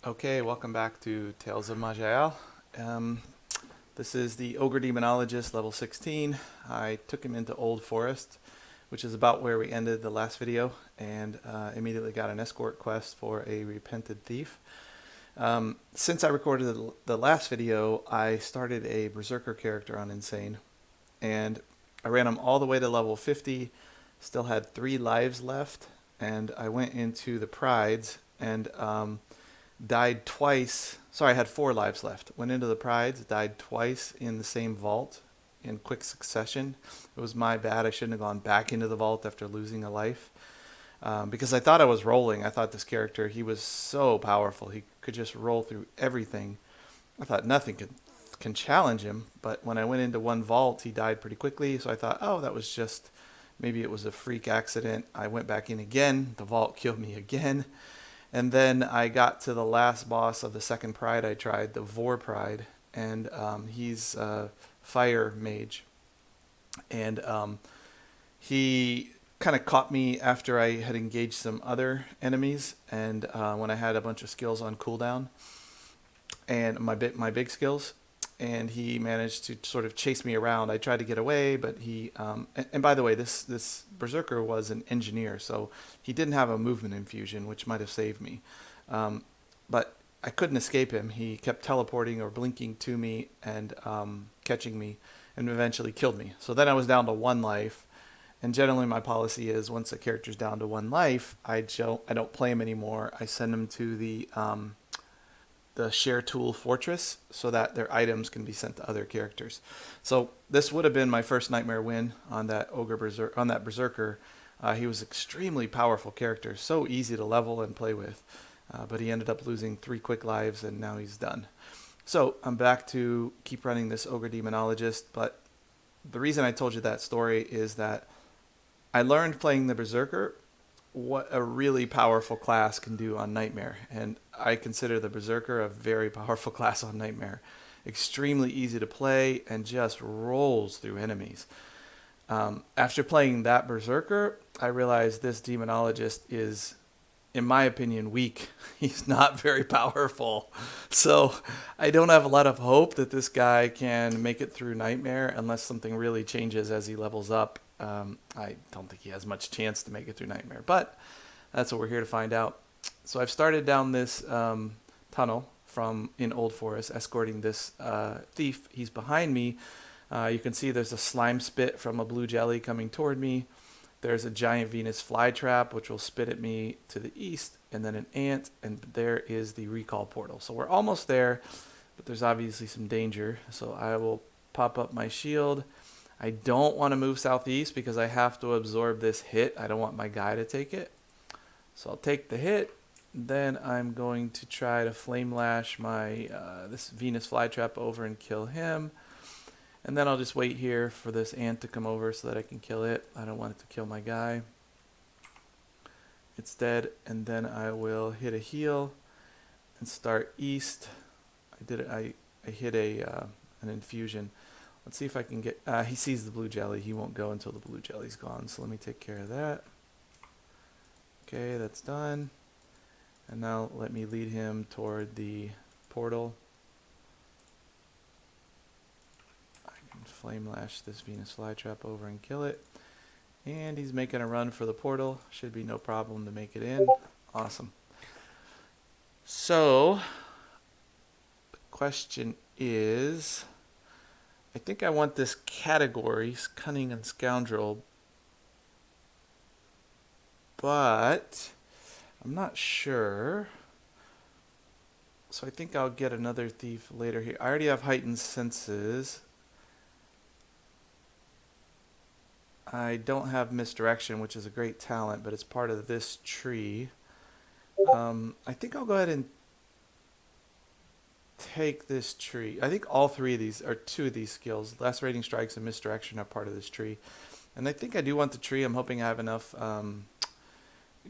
Okay, welcome back to Tales of Maj'Eyal. Um, this is the Ogre Demonologist, level 16. I took him into Old Forest, which is about where we ended the last video, and immediately got an escort quest for a repented thief. Since I recorded the last video, I started a Berserker character on Insane, and I ran him all the way to level 50, still had 3 lives left, and I went into the Prides and died twice. Sorry, I had 4 lives left. Went into the Prides, died twice in the same vault in quick succession. It was my bad. I shouldn't have gone back into the vault after losing a life. Because I thought I was rolling. I thought this character, he was so powerful. He could just roll through everything. I thought nothing can challenge him. But when I went into one vault, he died pretty quickly. So I thought, oh, that was just, maybe it was a freak accident. I went back in again. The vault killed me again. And then I got to the last boss of the second Pride I tried, the Vor Pride, and he's a fire mage. And he kind of caught me after I had engaged some other enemies, and when I had a bunch of skills on cooldown, and my big skills, and he managed to sort of chase me around. I tried to get away, but he and by the way, this berserker was an engineer, so he didn't have a movement infusion, which might have saved me. But I couldn't escape him. He kept teleporting or blinking to me and catching me, and eventually killed me. So then I was down to 1 life. And generally, my policy is once a character's down to 1 life, I don't play him anymore. I send him to the share tool fortress so that their items can be sent to other characters. So this would have been my first nightmare win on that berserker. He was extremely powerful character, so easy to level and play with, but he ended up losing 3 quick lives, and now he's done. So I'm back to keep running this Ogre Demonologist, but the reason I told you that story is that I learned playing the berserker what a really powerful class can do on Nightmare. And I consider the Berserker a very powerful class on Nightmare. Extremely easy to play and just rolls through enemies. After playing that Berserker, I realized this Demonologist is, in my opinion, weak. He's not very powerful. So I don't have a lot of hope that this guy can make it through Nightmare unless something really changes as he levels up. I don't think he has much chance to make it through Nightmare, but that's what we're here to find out. So I've started down this tunnel from in Old Forest, escorting this thief. He's behind me. You can see there's a slime spit from a blue jelly coming toward me. There's a giant Venus flytrap, which will spit at me to the east, and then an ant, and there is the recall portal. So we're almost there, but there's obviously some danger. So I will pop up my shield. I don't want to move southeast because I have to absorb this hit. I don't want my guy to take it. So I'll take the hit. Then I'm going to try to flame lash my this Venus flytrap over and kill him. And then I'll just wait here for this ant to come over so that I can kill it. I don't want it to kill my guy. It's dead. And then I will hit a heal and start east. I hit an infusion. Let's see if I can get... he sees the blue jelly. He won't go until the blue jelly's gone. So let me take care of that. Okay, that's done. And now let me lead him toward the portal. I can flame lash this Venus flytrap over and kill it. And he's making a run for the portal. Should be no problem to make it in. Awesome. So, the question is... I think I want this category, Cunning and Scoundrel, but I'm not sure. So I think I'll get another thief later here. I already have Heightened Senses. I don't have Misdirection, which is a great talent, but it's part of this tree. I think I'll go ahead and take this tree. I think all 3 of these, or 2 of these skills, Lacerating Strikes and Misdirection, are part of this tree. And I think I do want the tree. I'm hoping I have enough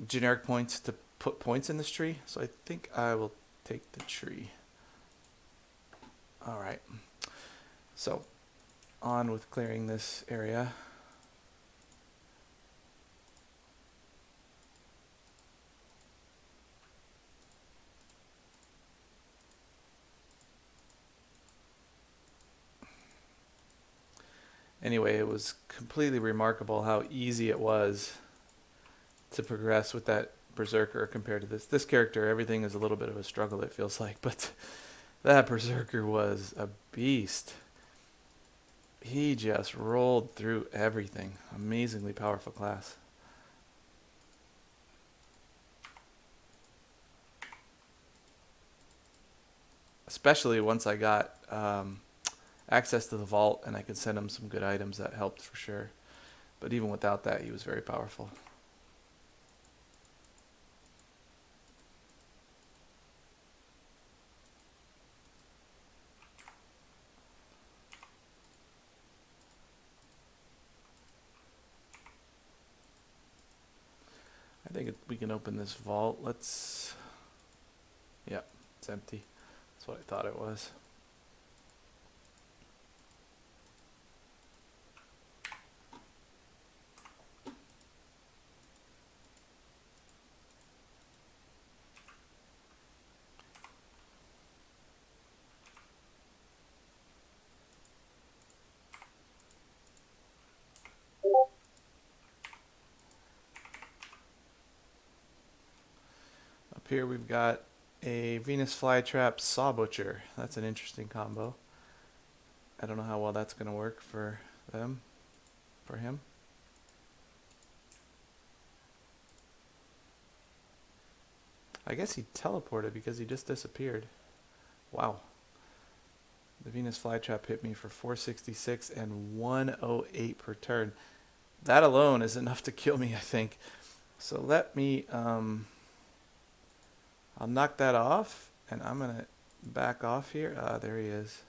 generic points to put points in this tree. So I think I will take the tree. Alright. So, on with clearing this area. Anyway, it was completely remarkable how easy it was to progress with that berserker compared to this. This character, everything is a little bit of a struggle, it feels like, but that berserker was a beast. He just rolled through everything. Amazingly powerful class. Especially once I got access to the vault and I could send him some good items, that helped for sure. But even without that, he was very powerful. I think we can open this vault. Let's... Yeah, it's empty. That's what I thought it was. Up here we've got a Venus Flytrap Saw Butcher. That's an interesting combo. I don't know how well that's going to work for them, for him. I guess he teleported because he just disappeared. Wow. The Venus Flytrap hit me for 466 and 108 per turn. That alone is enough to kill me, I think. So let me, I'll knock that off, and I'm going to back off here. Ah, there he is.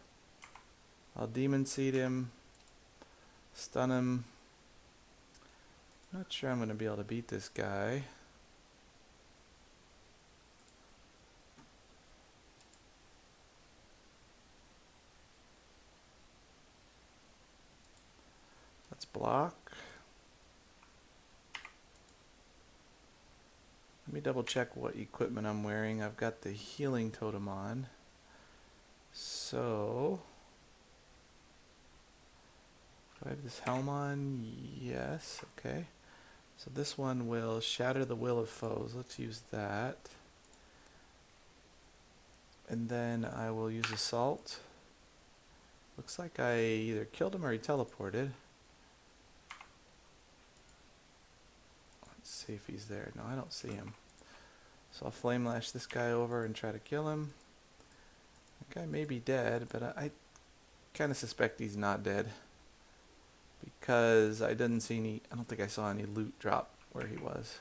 I'll Demon Seed him, stun him. Not sure I'm going to be able to beat this guy. Let's block. Let me double check what equipment I'm wearing. I've got the healing totem on. So, do I have this helm on? Yes, okay. So this one will shatter the will of foes. Let's use that. And then I will use assault. Looks like I either killed him or he teleported. Let's see if he's there. No, I don't see him. So I'll flame lash this guy over and try to kill him. The guy may be dead, but I kind of suspect he's not dead. Because I didn't see any, I don't think I saw any loot drop where he was.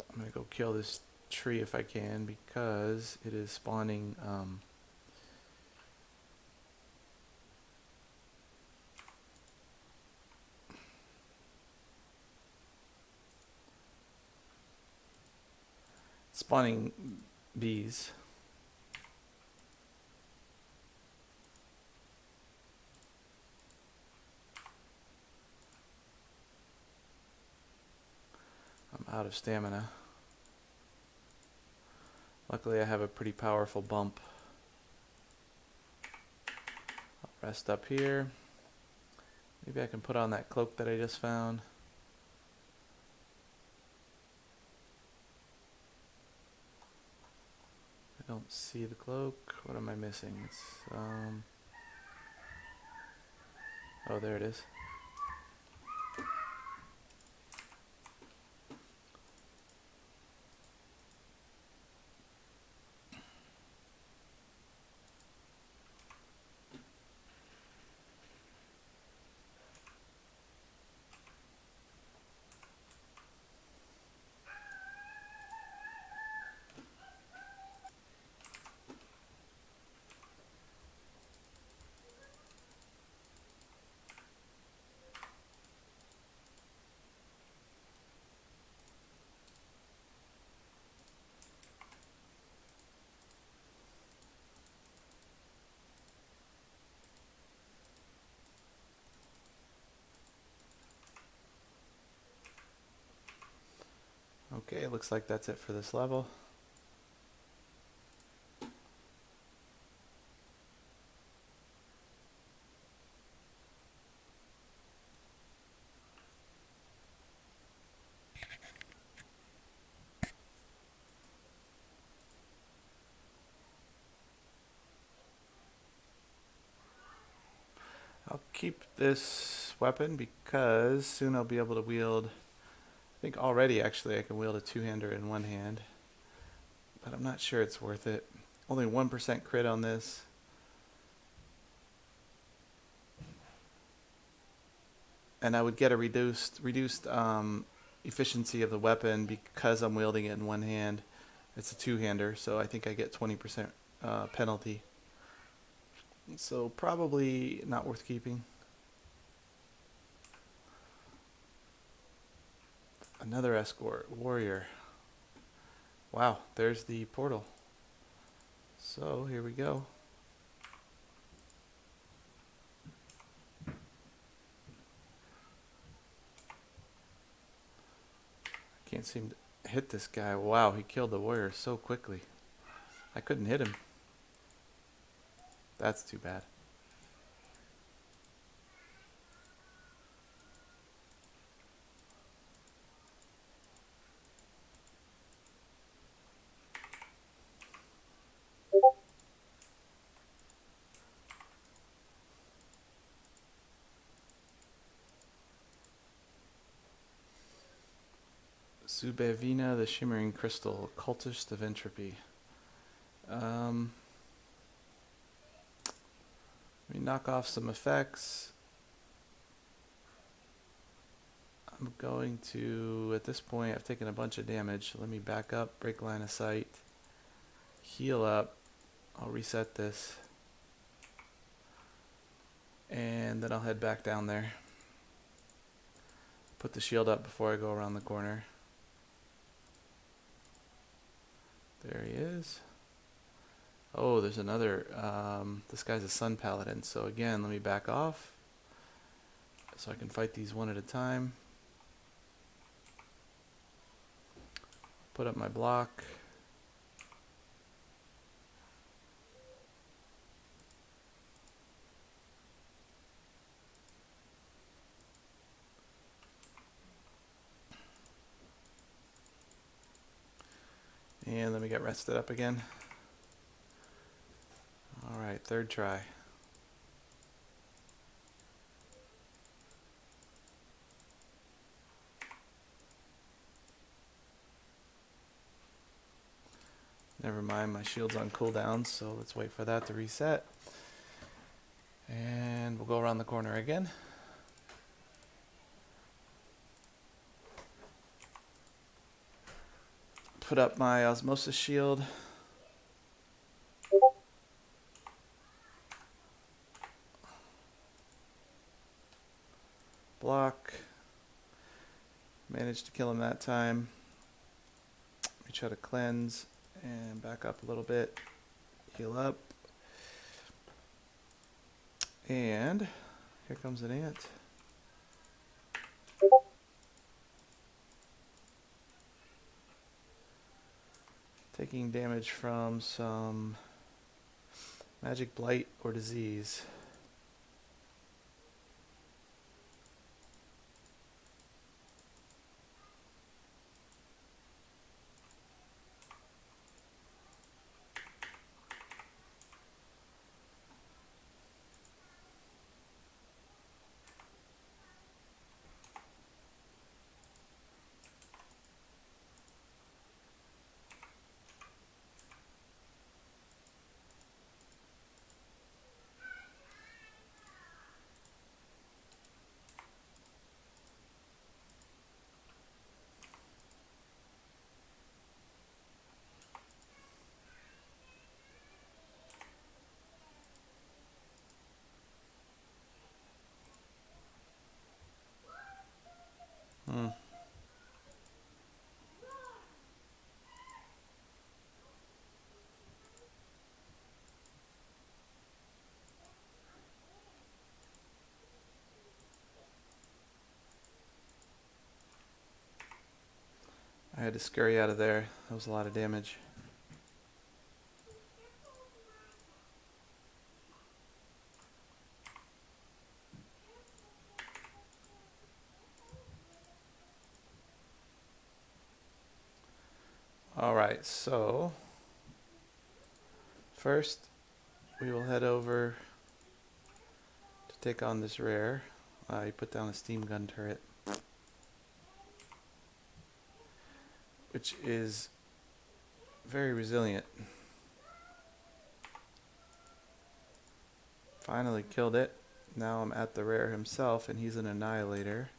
I'm going to go kill this tree if I can because it is spawning bees. I'm out of stamina. Luckily I have a pretty powerful bump. I'll rest up here. Maybe I can put on that cloak that I just found. I don't see the cloak. What am I missing? It's oh, there it is. Okay, it looks like that's it for this level. I'll keep this weapon because soon I'll be able to wield, I think already actually I can wield a two-hander in one hand, but I'm not sure it's worth it. Only 1% crit on this. And I would get a reduced efficiency of the weapon because I'm wielding it in one hand. It's a two-hander, so I think I get 20% penalty. So probably not worth keeping. Another escort warrior. Wow, there's the portal. So here we go. Can't seem to hit this guy. Wow, he killed the warrior so quickly. I couldn't hit him. That's too bad. Zubevina, the Shimmering Crystal, Cultist of Entropy. Let me knock off some effects. I'm going to, at this point, I've taken a bunch of damage. So let me back up, break line of sight, heal up. I'll reset this. And then I'll head back down there. Put the shield up before I go around the corner. There he is. Oh, there's another. This guy's a Sun Paladin. So again, let me back off so I can fight these one at a time. Put up my block. And let me get rested up again. Alright, third try. Never mind, my shield's on cooldown, so let's wait for that to reset. And we'll go around the corner again. Put up my osmosis shield. Block. Managed to kill him that time. Let me try to cleanse and back up a little bit. Heal up. And here comes an ant. Taking damage from some magic blight or disease. I had to scurry out of there. That was a lot of damage. Alright, so first we will head over to take on this rare, I put down a steam gun turret, which is very resilient. Finally killed it. Now I'm at the rare himself, and he's an annihilator.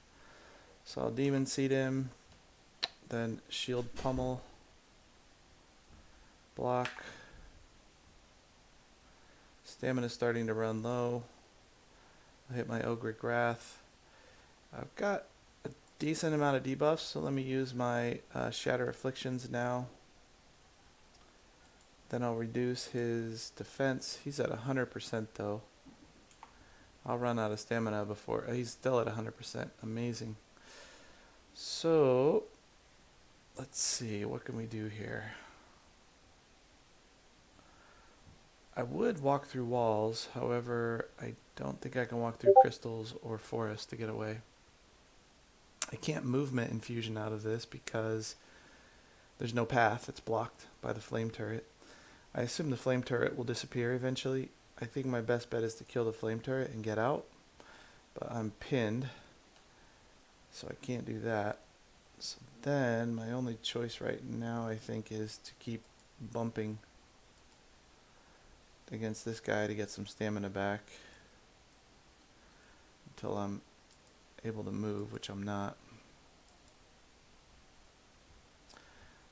So I'll demon seed him, then shield pummel, block. Stamina's starting to run low. I'll hit my Ogric Wrath. I've got a decent amount of debuffs, so let me use my Shatter Afflictions now. Then I'll reduce his defense. He's at 100% though. I'll run out of stamina before. He's still at 100%. Amazing. So, let's see. What can we do here? I would walk through walls. However, I don't think I can walk through crystals or forest to get away. I can't movement infusion out of this because there's no path. It's blocked by the flame turret. I assume the flame turret will disappear eventually. I think my best bet is to kill the flame turret and get out. But I'm pinned, so I can't do that. So then my only choice right now, I think, is to keep bumping against this guy to get some stamina back until I'm able to move, which I'm not.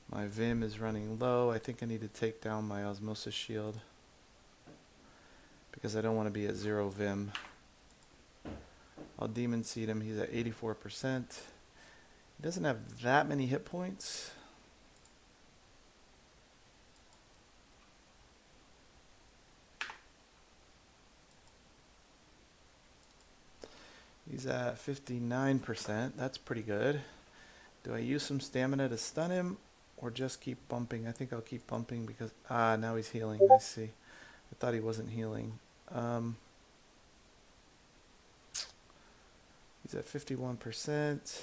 My Vim is running low. I think I need to take down my Osmosis Shield because I don't want to be at 0 Vim. I'll Demon Seed him. He's at 84%. He doesn't have that many hit points. He's at 59%. That's pretty good. Do I use some stamina to stun him or just keep bumping? I think I'll keep bumping because... Ah, now he's healing. I see. I thought he wasn't healing. He's at 51%.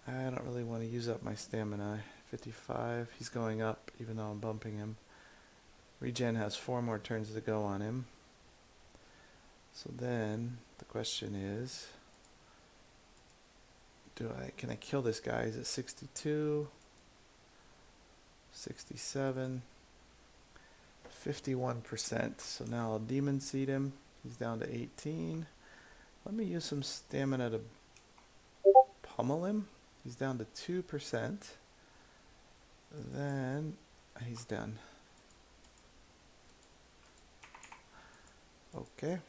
I don't really want to use up my stamina. 55. He's going up even though I'm bumping him. Regen has 4 more turns to go on him. So then the question is, can I kill this guy? He's at 62, 67, 51%. So now I'll Demon Seed him. He's down to 18. Let me use some stamina to pummel him. He's down to 2%. Then he's done. Okay.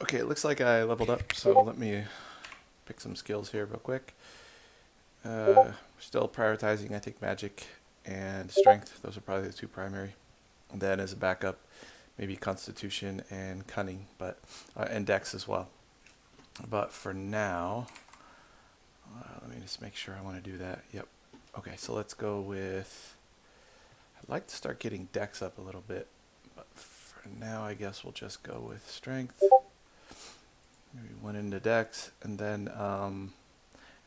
Okay, it looks like I leveled up, so let me pick some skills here real quick. Still prioritizing, I think, magic and strength. Those are probably the 2 primary. And then as a backup, maybe constitution and cunning, but and dex as well. But for now, let me just make sure I want to do that. Yep. Okay, so let's go with... I'd like to start getting dex up a little bit, but for now I guess we'll just go with strength. Maybe 1 into dex, and then, and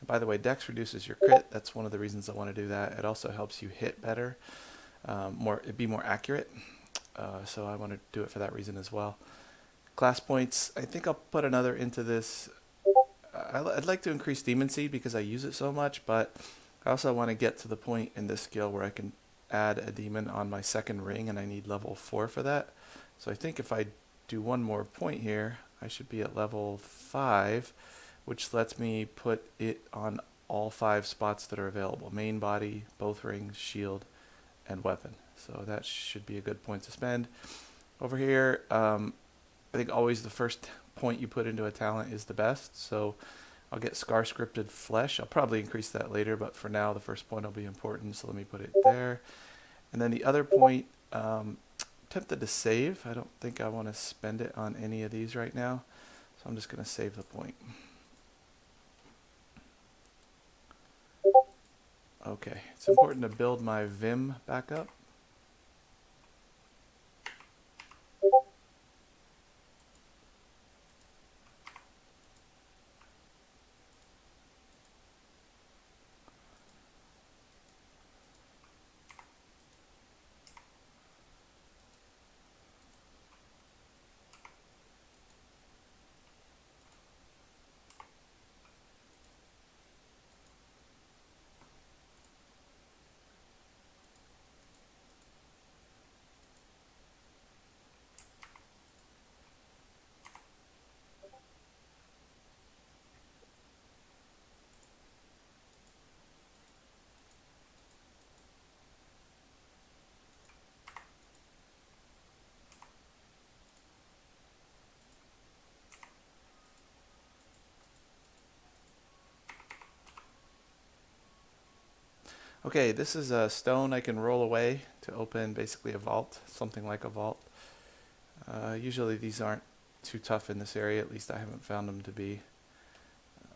by the way, dex reduces your crit. That's one of the reasons I want to do that. It also helps you hit better, it'd be more accurate. So I want to do it for that reason as well. Class points, I think I'll put another into this. I'd like to increase Demon Seed because I use it so much, but I also want to get to the point in this skill where I can add a demon on my 2nd ring, and I need level 4 for that. So I think if I do 1 more point here, I should be at level 5, which lets me put it on all 5 spots that are available. Main body, both rings, shield, and weapon. So that should be a good point to spend. Over here, I think always the first point you put into a talent is the best. So I'll get Scar Scripted Flesh. I'll probably increase that later, but for now the first point will be important. So let me put it there. And then the other point, tempted to save. I don't think I want to spend it on any of these right now, so I'm just going to save the point. Okay, it's important to build my Vim back up. Okay, this is a stone I can roll away to open basically a vault, something like a vault. Usually these aren't too tough in this area, at least I haven't found them to be.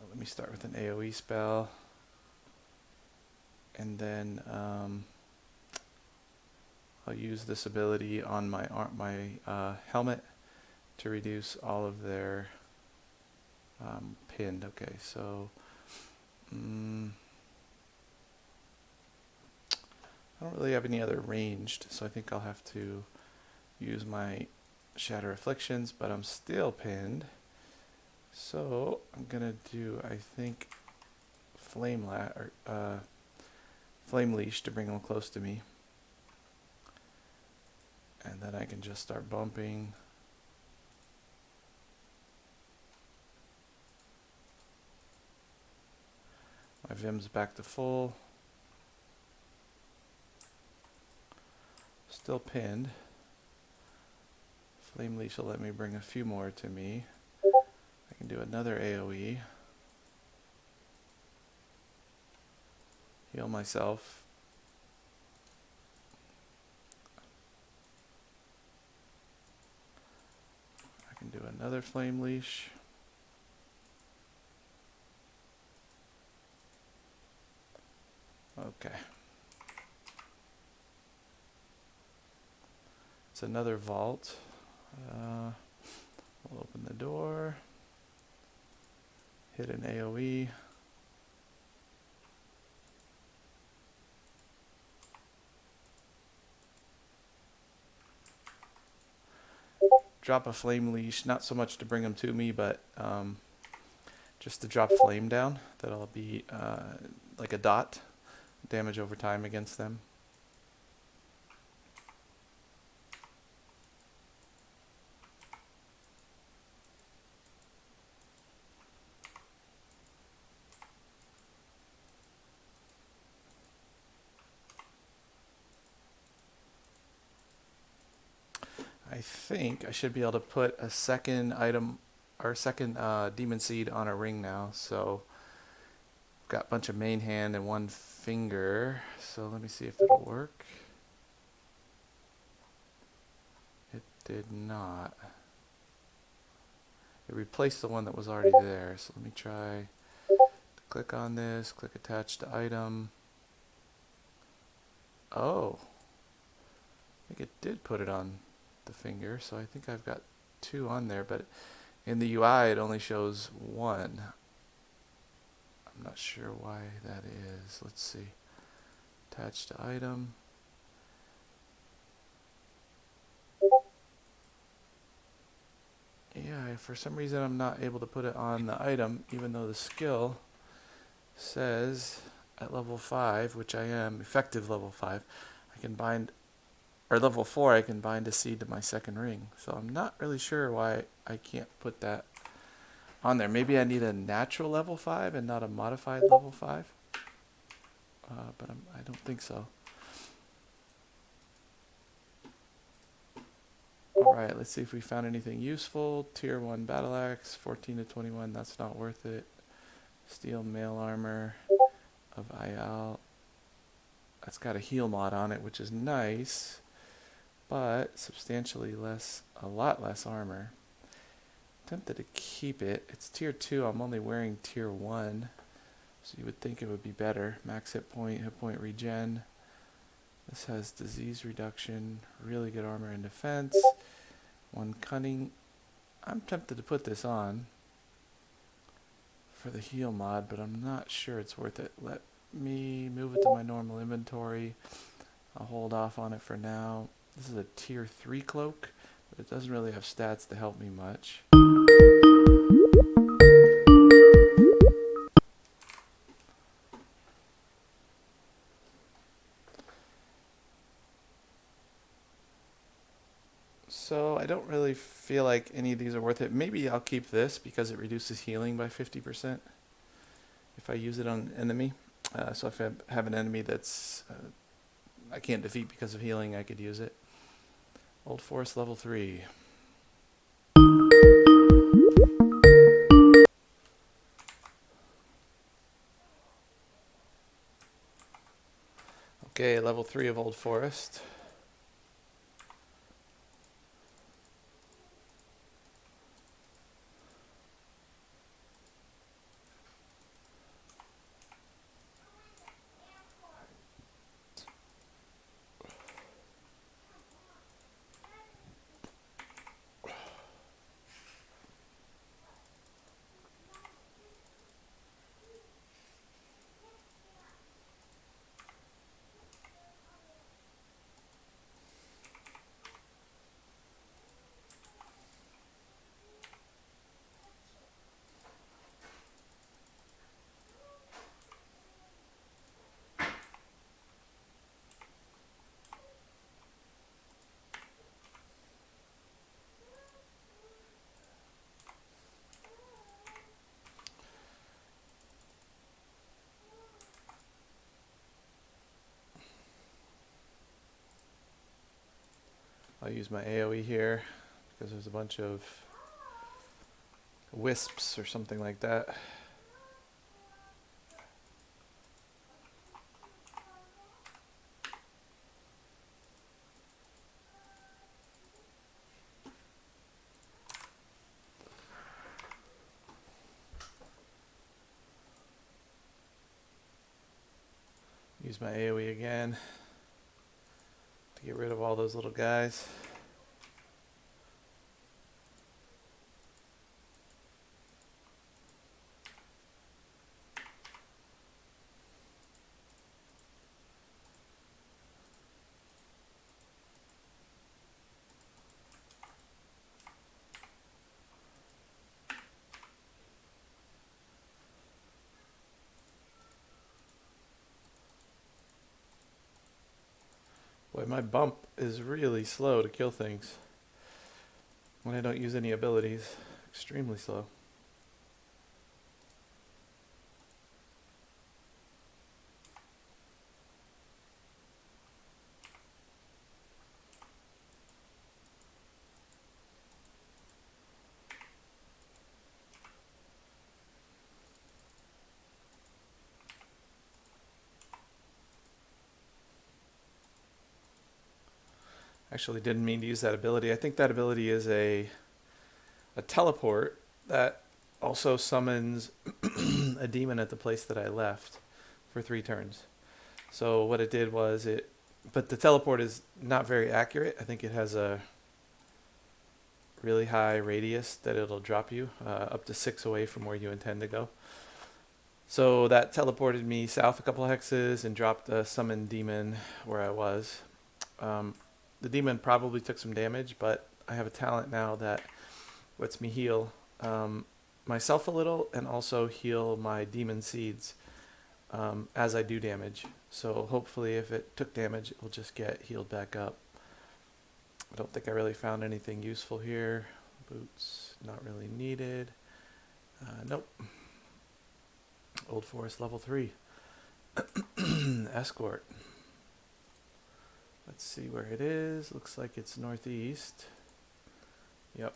Let me start with an AoE spell. And then I'll use this ability on my helmet to reduce all of their pinned. Okay, so I don't really have any other ranged, so I think I'll have to use my Shatter Afflictions, but I'm still pinned. So I'm gonna do, I think, Flame Leash to bring them close to me, and then I can just start bumping. My Vim's back to full. Still pinned. Flame Leash will let me bring a few more to me. I can do another AoE. Heal myself. I can do another Flame Leash. Okay. It's another vault. We'll open the door. Hit an AoE. Drop a Flame Leash, not so much to bring them to me, but just to drop flame down. That'll be like a dot, damage over time against them. I think I should be able to put a second item, or second demon seed on a ring now. So I've got a bunch of main hand and one finger. So let me see if it'll work. It did not. It replaced the one that was already there. So let me try. Click on this. Click attach to item. Oh, I think it did put it on the finger, so I think I've got two on there, but in the UI it only shows one. I'm not sure why that is. Let's see. Attach to item. Yeah, for some reason I'm not able to put it on the item, even though the skill says at level 5, which I am, effective level 5, I can bind, or level 4, I can bind a seed to my second ring. So I'm not really sure why I can't put that on there. Maybe I need a natural level 5 and not a modified level 5. But I don't think so. Alright, let's see if we found anything useful. Tier 1 battle axe, 14 to 21, that's not worth it. Steel mail armor of Maj'Eyal. That's got a heal mod on it, which is nice, but substantially less, a lot less armor. Tempted to keep it. It's tier 2, I'm only wearing tier 1, so you would think it would be better. Max hit point regen. This has disease reduction, really good armor and defense, 1 cunning. I'm tempted to put this on for the heal mod, but I'm not sure it's worth it. Let me move it to my normal inventory. I'll hold off on it for now. This is a tier 3 cloak, but it doesn't really have stats to help me much. So I don't really feel like any of these are worth it. Maybe I'll keep this because it reduces healing by 50% if I use it on an enemy. So if I have an enemy that's I can't defeat because of healing, I could use it. Old Forest level 3. Okay, level 3 of Old Forest. I'll use my AoE here because there's a bunch of wisps or something like that. Use my AoE again to get rid of all those little guys. Boy, my bump is really slow to kill things when I don't use any abilities. Extremely slow. Actually didn't mean to use that ability. I think that ability is a teleport that also summons a demon at the place that I left for 3 turns. So what it did was but the teleport is not very accurate. I think it has a really high radius that it'll drop you up to 6 away from where you intend to go. So that teleported me south a couple of hexes and dropped a summoned demon where I was. The demon probably took some damage, but I have a talent now that lets me heal myself a little and also heal my demon seeds as I do damage. So hopefully if it took damage, it will just get healed back up. I don't think I really found anything useful here. Boots, not really needed. Nope. Old Forest level 3. Escort. Let's see where it is. Looks like it's northeast. Yep.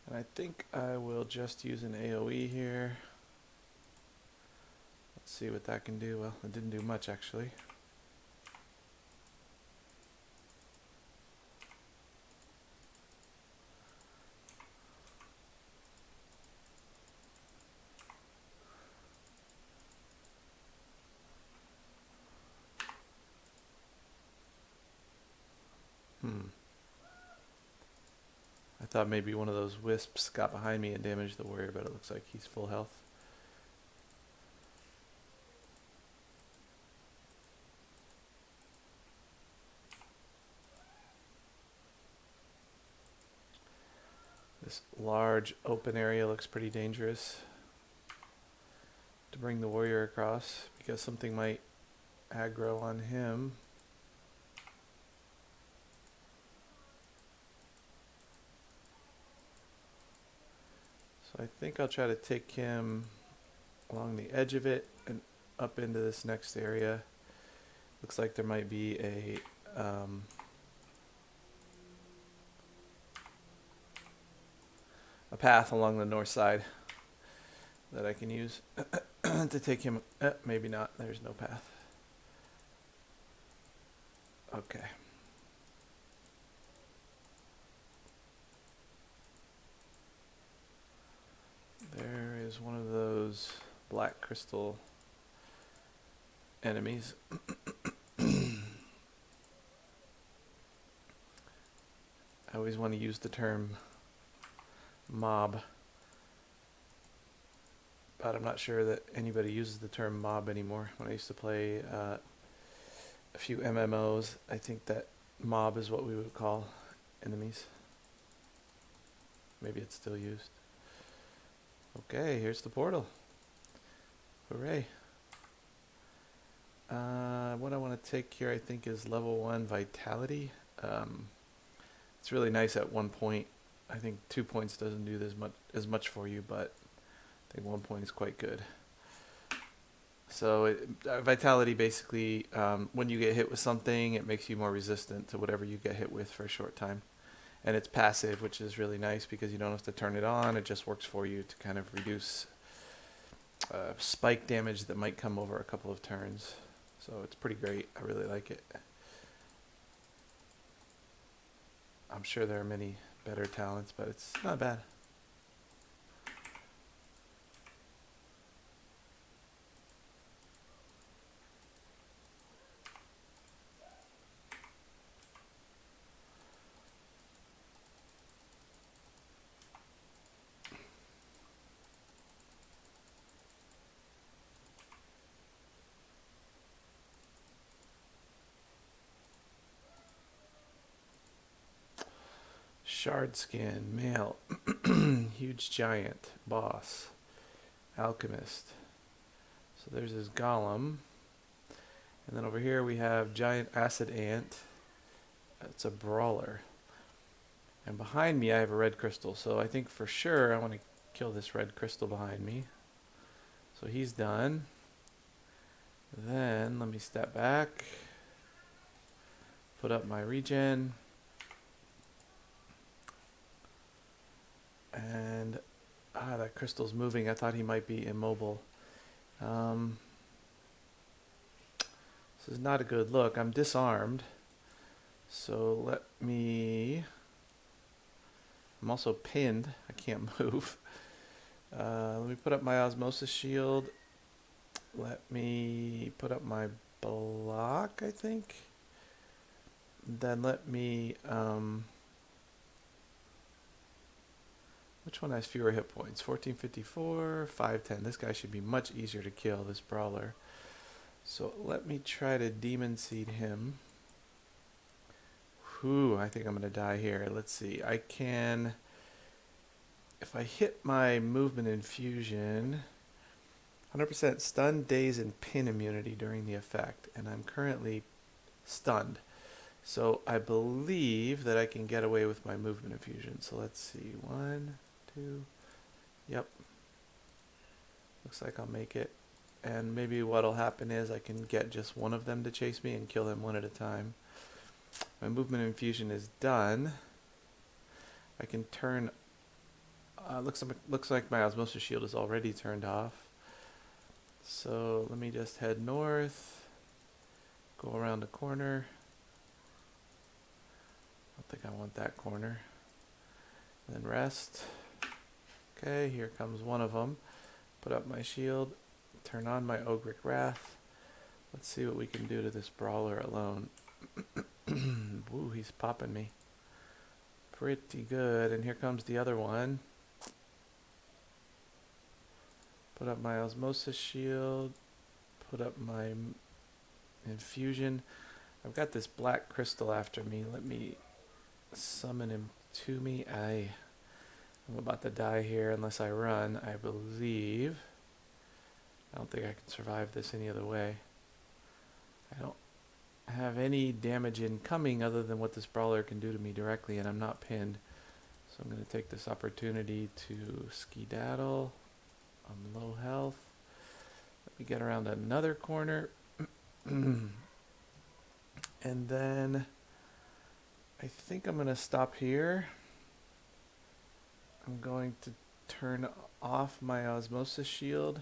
And I think I will just use an AoE here. Let's see what that can do. Well, it didn't do much actually. I thought maybe one of those wisps got behind me and damaged the warrior, but it looks like he's full health. This large open area looks pretty dangerous to bring the warrior across because something might aggro on him. So I think I'll try to take him along the edge of it and up into this next area. Looks like there might be a path along the north side that I can use. to take him. Maybe not. There's no path. Okay. There is one of those black crystal enemies. I always want to use the term mob, but I'm not sure that anybody uses the term mob anymore. When I used to play a few MMOs, I think that mob is what we would call enemies. Maybe it's still used. Okay, here's the portal. Hooray. What I want to take here, I think, is level 1 vitality. It's really nice at 1 point. I think 2 points doesn't do as much for you, but I think 1 point is quite good. So vitality basically, when you get hit with something, it makes you more resistant to whatever you get hit with for a short time. And it's passive, which is really nice because you don't have to turn it on. It just works for you to kind of reduce spike damage that might come over a couple of turns. So it's pretty great. I really like it. I'm sure there are many better talents, but it's not bad. Shard skin, male, huge giant, boss, alchemist. So there's his golem. And then over here we have giant acid ant. It's a brawler. And behind me I have a red crystal. So I think for sure I want to kill this red crystal behind me. So he's done. Then let me step back. Put up my regen. And that crystal's moving. I thought he might be immobile. This is not a good look. I'm disarmed. So let me... I'm also pinned. I can't move. Let me put up my osmosis shield. Let me put up my block, I think. Then let me... which one has fewer hit points? 1454, 510. This guy should be much easier to kill, this brawler. So let me try to demon seed him. Whew, I think I'm going to die here. Let's see. I can... If I hit my movement infusion... 100% stun, daze, and pin immunity during the effect. And I'm currently stunned. So I believe that I can get away with my movement infusion. So let's see. 1, 2... Yep. Looks like I'll make it. And maybe what'll happen is I can get just one of them to chase me and kill them one at a time. My movement infusion is done. I can turn... looks like my osmosis shield is already turned off. So let me just head north. Go around the corner. I don't think I want that corner. And then rest. Okay, here comes one of them. Put up my shield. Turn on my Ogric Wrath. Let's see what we can do to this brawler alone. Woo, he's popping me. Pretty good. And here comes the other one. Put up my osmosis shield. Put up my infusion. I've got this black crystal after me. Let me summon him to me. I'm about to die here unless I run, I believe. I don't think I can survive this any other way. I don't have any damage incoming other than what this brawler can do to me directly, and I'm not pinned. So I'm going to take this opportunity to skedaddle. I'm low health. Let me get around another corner. And then I think I'm going to stop here. I'm going to turn off my osmosis shield.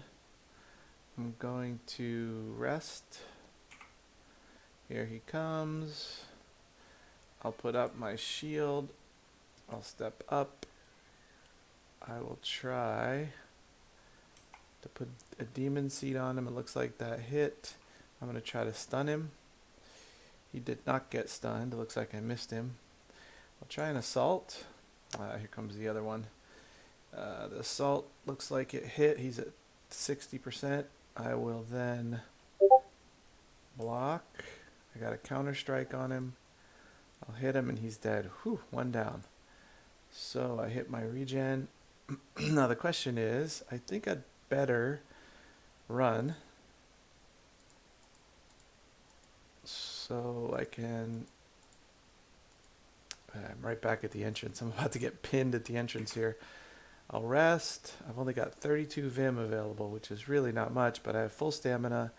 I'm going to rest. Here he comes. I'll put up my shield. I'll step up. I will try to put a demon seed on him. It looks like that hit. I'm going to try to stun him. He did not get stunned. It looks like I missed him. I'll try an assault. Here comes the other one. The assault looks like it hit. He's at 60%. I will then block. I got a counter strike on him. I'll hit him and he's dead. Whew, one down. So I hit my regen. Now the question is, I think I'd better run so I can... I'm right back at the entrance. I'm about to get pinned at the entrance here. I'll rest. I've only got 32 Vim available, which is really not much, but I have full stamina.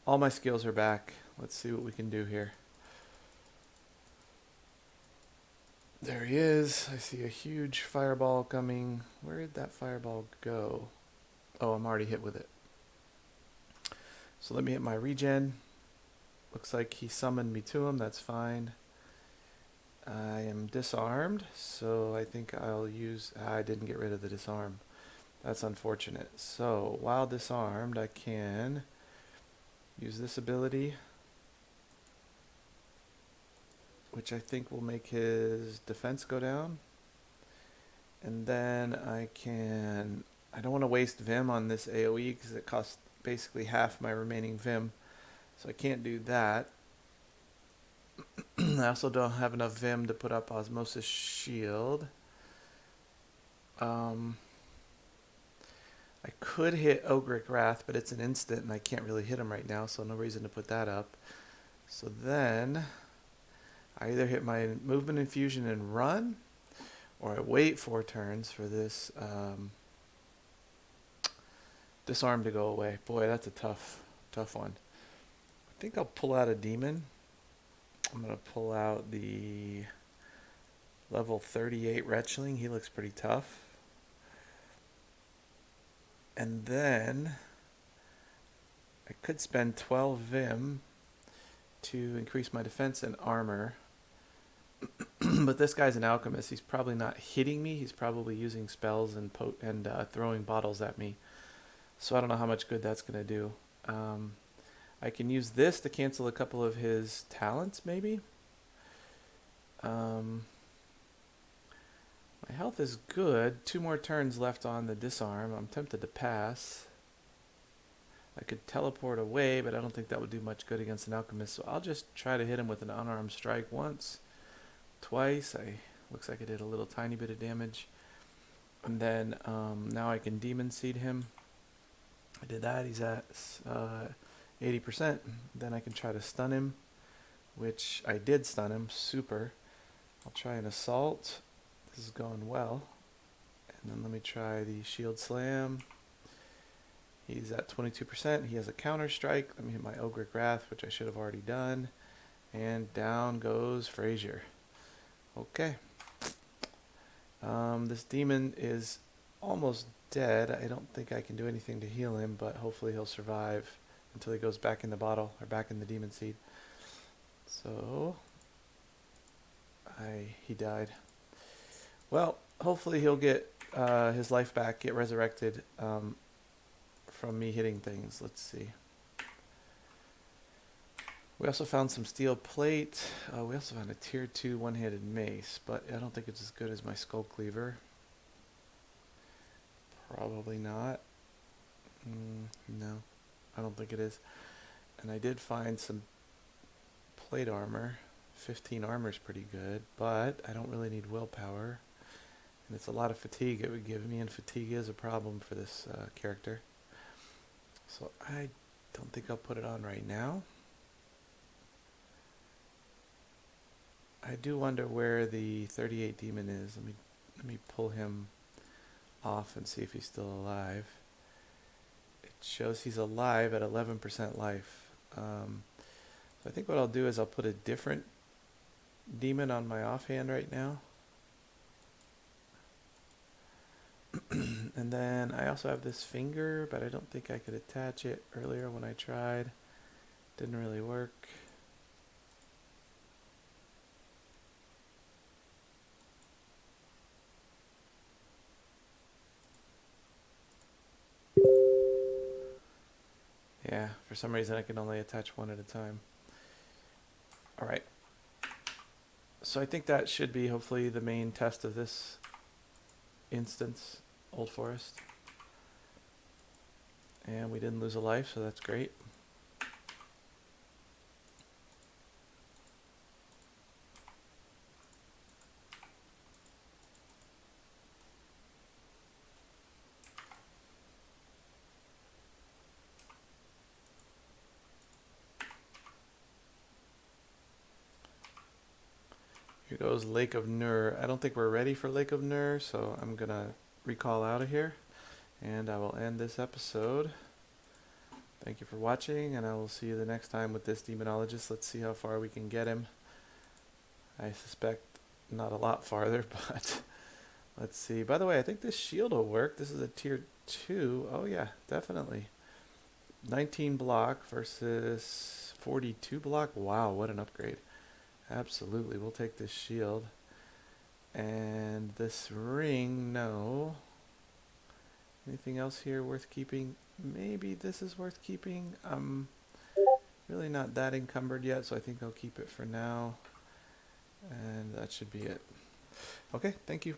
All my skills are back. Let's see what we can do here. There he is. I see a huge fireball coming. Where did that fireball go? Oh, I'm already hit with it. So let me hit my regen. Looks like he summoned me to him. That's fine. I am disarmed, so I think I'll use... I didn't get rid of the disarm. That's unfortunate. So while disarmed, I can use this ability, which I think will make his defense go down. And then I can... I don't want to waste Vim on this AoE because it costs basically half my remaining Vim. So I can't do that. I also don't have enough Vim to put up Osmosis Shield. I could hit Ogric Wrath, but it's an instant and I can't really hit him right now, so no reason to put that up. So then I either hit my movement infusion and run, or I wait 4 turns for this disarm to go away. Boy, that's a tough one. I think I'll pull out a demon. I'm going to pull out the level 38 Wretchling. He looks pretty tough. And then I could spend 12 Vim to increase my defense and armor. But this guy's an alchemist. He's probably not hitting me. He's probably using spells and throwing bottles at me. So I don't know how much good that's going to do. I can use this to cancel a couple of his talents, maybe. My health is good. 2 more turns left on the disarm. I'm tempted to pass. I could teleport away, but I don't think that would do much good against an alchemist. So I'll just try to hit him with an unarmed strike once, twice. Looks like I did a little tiny bit of damage. And then now I can demon seed him. I did that. He's at 80%. Then I can try to stun him, which I did stun him. Super. I'll try an assault. This is going well. And then let me try the shield slam. He's at 22%. He has a counter strike. Let me hit my Ogric Wrath, which I should have already done. And down goes Frazier. Okay. This demon is almost dead. I don't think I can do anything to heal him, but hopefully he'll survive until he goes back in the bottle, or back in the demon seed. So he died. Well, hopefully he'll get his life back, get resurrected from me hitting things. Let's see. We also found some steel plate. We also found a tier 2 one-handed mace, but I don't think it's as good as my skull cleaver. Probably not. No, I don't think it is. And I did find some plate armor. 15 armor is pretty good, but I don't really need willpower. And it's a lot of fatigue it would give me, and fatigue is a problem for this character. So I don't think I'll put it on right now. I do wonder where the 38 demon is. Let me pull him off and see if he's still alive. It shows he's alive at 11% life. So I think what I'll do is I'll put a different demon on my offhand right now. And And then I also have this finger, but I don't think I could attach it earlier when I tried. Didn't really work. Yeah, for some reason I can only attach one at a time. All right. So I think that should be hopefully the main test of this instance, Old Forest. And we didn't lose a life, so that's great. Here goes Lake of Nur. I don't think we're ready for Lake of Nur, so I'm going to recall out of here. And I will end this episode. Thank you for watching, and I will see you the next time with this Demonologist. Let's see how far we can get him. I suspect not a lot farther, but let's see. By the way, I think this shield will work. This is a tier 2. Oh yeah, definitely. 19 block versus 42 block. Wow, what an upgrade. Absolutely, we'll take this shield. And this ring, no. Anything else here worth keeping? Maybe this is worth keeping. I'm really not that encumbered yet, so I think I'll keep it for now. And that should be it. Okay, thank you.